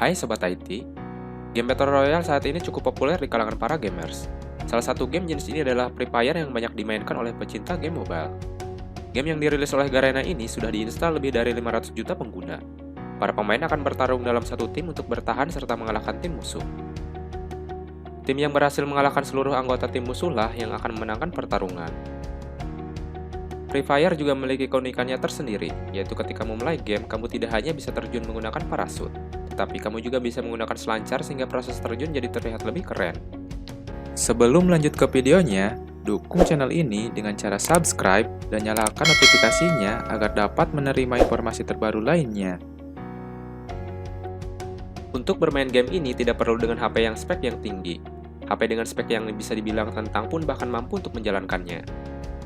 Hai Sobat IT, game Battle Royale saat ini cukup populer di kalangan para gamers. Salah satu game jenis ini adalah Free Fire yang banyak dimainkan oleh pecinta game mobile. Game yang dirilis oleh Garena ini sudah diinstal lebih dari 500 juta pengguna. Para pemain akan bertarung dalam satu tim untuk bertahan serta mengalahkan tim musuh. Tim yang berhasil mengalahkan seluruh anggota tim musuhlah yang akan memenangkan pertarungan. Free Fire juga memiliki keunikannya tersendiri, yaitu ketika memulai game, kamu tidak hanya bisa terjun menggunakan parasut, tetapi kamu juga bisa menggunakan selancar sehingga proses terjun jadi terlihat lebih keren. Sebelum lanjut ke videonya, dukung channel ini dengan cara subscribe dan nyalakan notifikasinya agar dapat menerima informasi terbaru lainnya. Untuk bermain game ini tidak perlu dengan HP yang spek yang tinggi. HP dengan spek yang bisa dibilang tentang pun bahkan mampu untuk menjalankannya.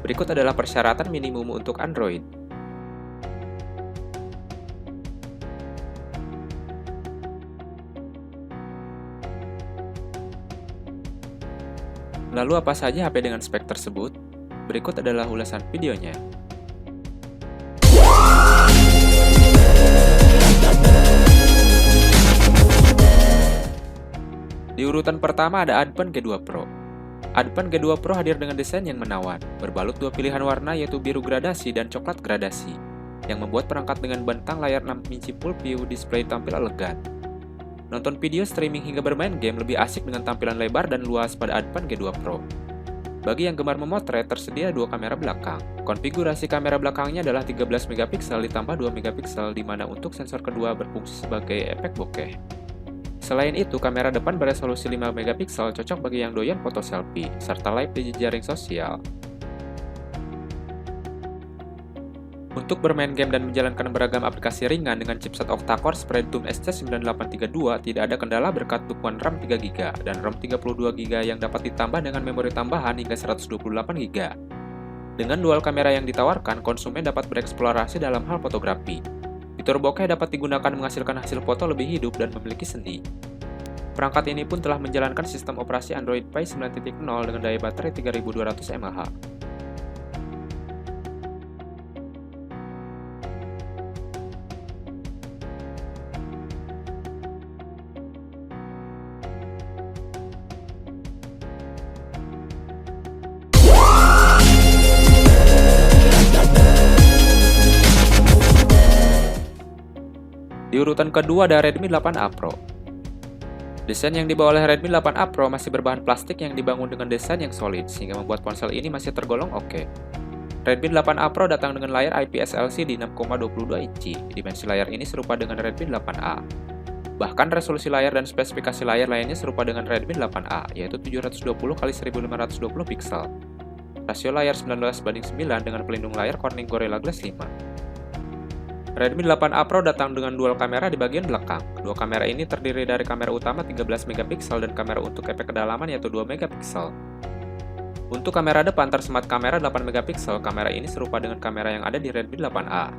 Berikut adalah persyaratan minimum untuk Android. Lalu apa saja HP dengan spek tersebut? Berikut adalah ulasan videonya. Di urutan pertama ada Advan G2 Pro. Advan G2 Pro hadir dengan desain yang menawan, berbalut dua pilihan warna yaitu biru gradasi dan coklat gradasi, yang membuat perangkat dengan bentang layar 6 inci full view display tampil elegan. Nonton video streaming hingga bermain game lebih asik dengan tampilan lebar dan luas pada Advan G2 Pro. Bagi yang gemar memotret, tersedia dua kamera belakang. Konfigurasi kamera belakangnya adalah 13 megapiksel ditambah 2 megapiksel di mana untuk sensor kedua berfungsi sebagai efek bokeh. Selain itu, kamera depan beresolusi 5 megapiksel cocok bagi yang doyan foto selfie, serta live di jejaring sosial. Untuk bermain game dan menjalankan beragam aplikasi ringan dengan chipset octa-core Spectrum SC9832 tidak ada kendala berkat dukungan RAM 3GB dan ROM 32GB yang dapat ditambah dengan memori tambahan hingga 128GB. Dengan dual kamera yang ditawarkan, konsumen dapat bereksplorasi dalam hal fotografi. Fitur bokeh dapat digunakan menghasilkan hasil foto lebih hidup dan memiliki seni. Perangkat ini pun telah menjalankan sistem operasi Android Pie 9.0 dengan daya baterai 3200 mAh. Di urutan kedua ada Redmi 8A Pro. Desain yang dibawa oleh Redmi 8A Pro masih berbahan plastik yang dibangun dengan desain yang solid, sehingga membuat ponsel ini masih tergolong oke. Redmi 8A Pro datang dengan layar IPS LCD 6,22 inci. Dimensi layar ini serupa dengan Redmi 8A. Bahkan resolusi layar dan spesifikasi layar lainnya serupa dengan Redmi 8A, yaitu 720x1520 piksel. Rasio layar 19:9 dengan pelindung layar Corning Gorilla Glass 5. Redmi 8A Pro datang dengan dual kamera di bagian belakang. Dua kamera ini terdiri dari kamera utama 13 megapiksel dan kamera untuk efek kedalaman yaitu 2 megapiksel. Untuk kamera depan tersemat kamera 8 megapiksel, kamera ini serupa dengan kamera yang ada di Redmi 8A.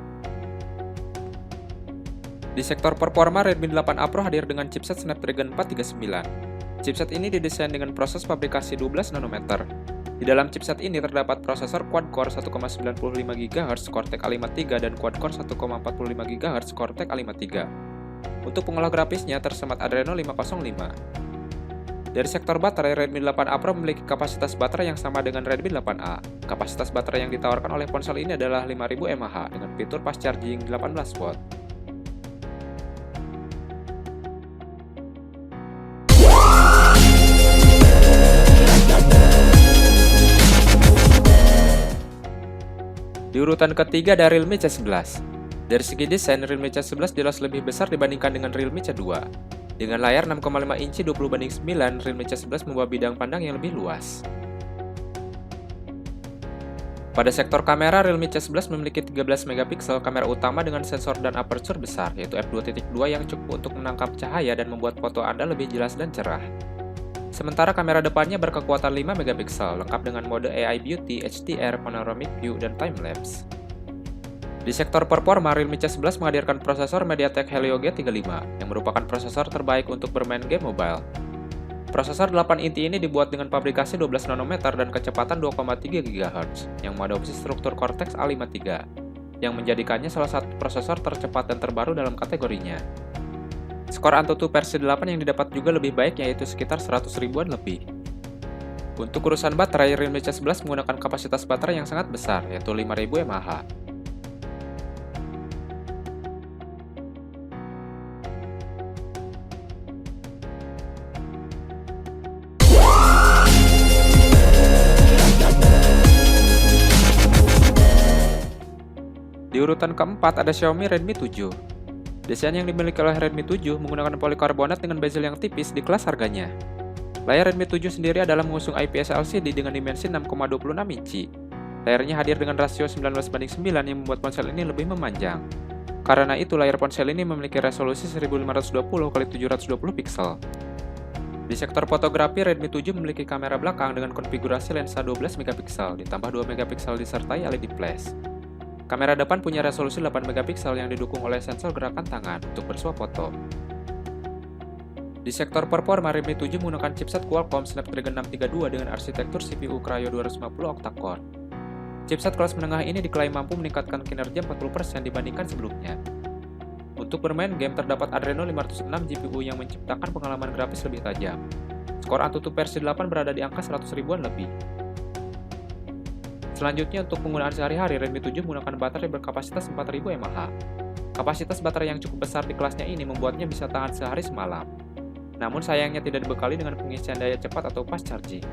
Di sektor performa, Redmi 8A Pro hadir dengan chipset Snapdragon 439. Chipset ini didesain dengan proses fabrikasi 12 nanometer. Di dalam chipset ini terdapat prosesor quad-core 1,95 GHz Cortex A53 dan quad-core 1,45 GHz Cortex A53. Untuk pengolah grafisnya tersemat Adreno 505. Dari sektor baterai, Redmi 8A Pro memiliki kapasitas baterai yang sama dengan Redmi 8A. Kapasitas baterai yang ditawarkan oleh ponsel ini adalah 5000 mAh dengan fitur fast charging 18 watt. Di urutan ketiga ada Realme C11. Dari segi desain, Realme C11 jelas lebih besar dibandingkan dengan Realme C2. Dengan layar 6,5 inci 20:9, Realme C11 membawa bidang pandang yang lebih luas. Pada sektor kamera, Realme C11 memiliki 13 megapiksel kamera utama dengan sensor dan aperture besar, yaitu f2.2 yang cukup untuk menangkap cahaya dan membuat foto Anda lebih jelas dan cerah. Sementara kamera depannya berkekuatan 5 megapiksel, lengkap dengan mode AI Beauty, HDR, Panoramic View, dan Time Lapse. Di sektor performa, Realme C11 menghadirkan prosesor MediaTek Helio G35, yang merupakan prosesor terbaik untuk bermain game mobile. Prosesor 8 inti ini dibuat dengan pabrikasi 12 nanometer dan kecepatan 2,3 GHz, yang mengadopsi struktur Cortex A53, yang menjadikannya salah satu prosesor tercepat dan terbaru dalam kategorinya. Skor AnTuTu versi 8 yang didapat juga lebih baik, yaitu sekitar 100 ribuan lebih. Untuk urusan baterai, Realme C11 menggunakan kapasitas baterai yang sangat besar, yaitu 5000 mAh. Di urutan keempat ada Xiaomi Redmi 7. Desain yang dimiliki oleh Redmi 7 menggunakan polikarbonat dengan bezel yang tipis di kelas harganya. Layar Redmi 7 sendiri adalah mengusung IPS LCD dengan dimensi 6,26 inci. Layarnya hadir dengan rasio 19:9 yang membuat ponsel ini lebih memanjang. Karena itu, layar ponsel ini memiliki resolusi 1520x720 piksel. Di sektor fotografi, Redmi 7 memiliki kamera belakang dengan konfigurasi lensa 12 megapiksel ditambah 2 megapiksel disertai LED flash. Kamera depan punya resolusi 8 megapiksel yang didukung oleh sensor gerakan tangan untuk bersuah foto. Di sektor performa, Redmi 7 menggunakan chipset Qualcomm Snapdragon 632 dengan arsitektur CPU Kryo 250 octa-core. Chipset kelas menengah ini diklaim mampu meningkatkan kinerja 40% dibandingkan sebelumnya. Untuk bermain game, terdapat Adreno 506 GPU yang menciptakan pengalaman grafis lebih tajam. Skor AnTuTu versi 8 berada di angka 100 ribuan lebih. Selanjutnya, untuk penggunaan sehari-hari, Redmi 7 menggunakan baterai berkapasitas 4000 mAh. Kapasitas baterai yang cukup besar di kelasnya ini membuatnya bisa tahan sehari semalam. Namun sayangnya tidak dibekali dengan pengisian daya cepat atau fast charging.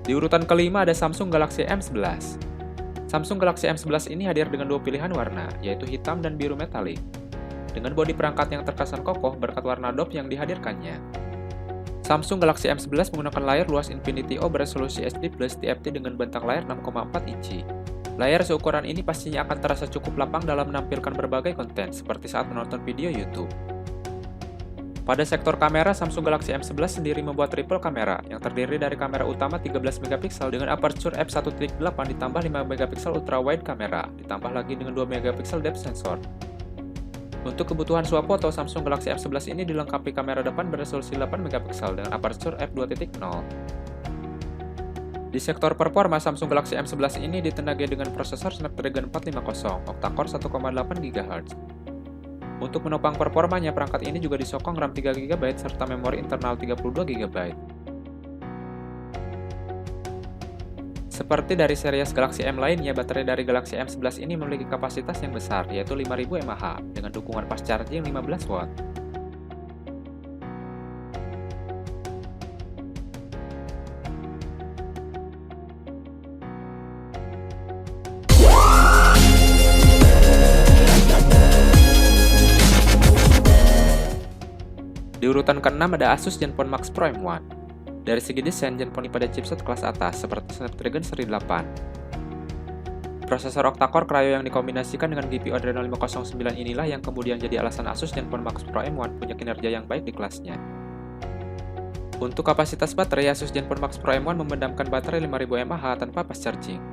Di urutan kelima ada Samsung Galaxy M11. Samsung Galaxy M11 ini hadir dengan dua pilihan warna, yaitu hitam dan biru metalik. Dengan bodi perangkat yang terkesan kokoh berkat warna doff yang dihadirkannya. Samsung Galaxy M11 menggunakan layar luas Infinity O beresolusi HD Plus TFT dengan bentang layar 6,4 inci. Layar seukuran ini pastinya akan terasa cukup lapang dalam menampilkan berbagai konten, seperti saat menonton video YouTube. Pada sektor kamera, Samsung Galaxy M11 sendiri membuat triple kamera yang terdiri dari kamera utama 13 megapiksel dengan aperture f1.8 ditambah 5 megapiksel ultra wide kamera, ditambah lagi dengan 2 megapiksel depth sensor. Untuk kebutuhan swafoto, Samsung Galaxy M11 ini dilengkapi kamera depan beresolusi 8 megapiksel dengan aperture f2.0. Di sektor performa, Samsung Galaxy M11 ini ditenagai dengan prosesor Snapdragon 450 octa-core 1,8 GHz. Untuk menopang performanya, perangkat ini juga disokong RAM 3GB serta memori internal 32GB. Seperti dari series Galaxy M lainnya, baterai dari Galaxy M11 ini memiliki kapasitas yang besar, yaitu 5000 mAh, dengan dukungan fast charging 15 watt. Di urutan ke-6 ada Asus Zenfone Max Pro M1. Dari segi desain, Zenfone ini pada chipset kelas atas seperti Snapdragon seri 8. Prosesor octa-core Kryo yang dikombinasikan dengan GPU Adreno 509 inilah yang kemudian jadi alasan Asus Zenfone Max Pro M1 punya kinerja yang baik di kelasnya. Untuk kapasitas baterai, Asus Zenfone Max Pro M1 memendamkan baterai 5000 mAh tanpa fast charging.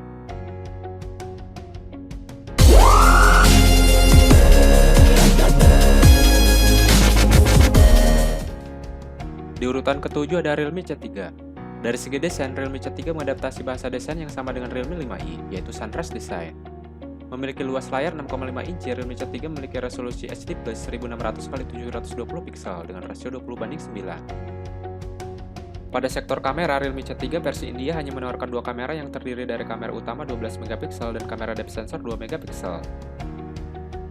Di urutan ke-7 ada Realme C3. Dari segi desain, Realme C3 mengadaptasi bahasa desain yang sama dengan Realme 5i, yaitu Sunrise Design. Memiliki luas layar 6,5 inci, Realme C3 memiliki resolusi HD Plus 1600x720 piksel dengan rasio 20:9. Pada sektor kamera, Realme C3 versi India hanya menawarkan dua kamera yang terdiri dari kamera utama 12 megapiksel dan kamera depth sensor 2 megapiksel.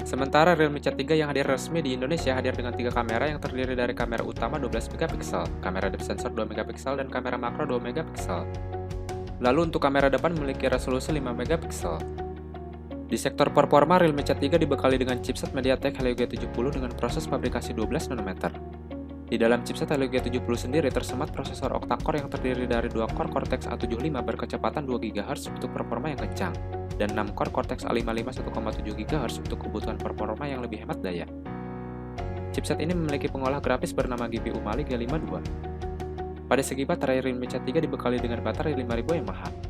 Sementara Realme C3 yang hadir resmi di Indonesia hadir dengan 3 kamera yang terdiri dari kamera utama 12 megapiksel, kamera depth sensor 2 megapiksel, dan kamera makro 2 megapiksel. Lalu untuk kamera depan memiliki resolusi 5 megapiksel. Di sektor performa, Realme C3 dibekali dengan chipset MediaTek Helio G70 dengan proses fabrikasi 12 nanometer. Di dalam chipset Helio G70 sendiri tersemat prosesor octa-core yang terdiri dari 2 core Cortex A75 berkecepatan 2 GHz untuk performa yang kencang, dan 6 core Cortex A55 1,7 GHz untuk kebutuhan performa yang lebih hemat daya. Chipset ini memiliki pengolah grafis bernama GPU Mali G52. Pada segi baterai, Realme C3 dibekali dengan baterai 5000 mAh.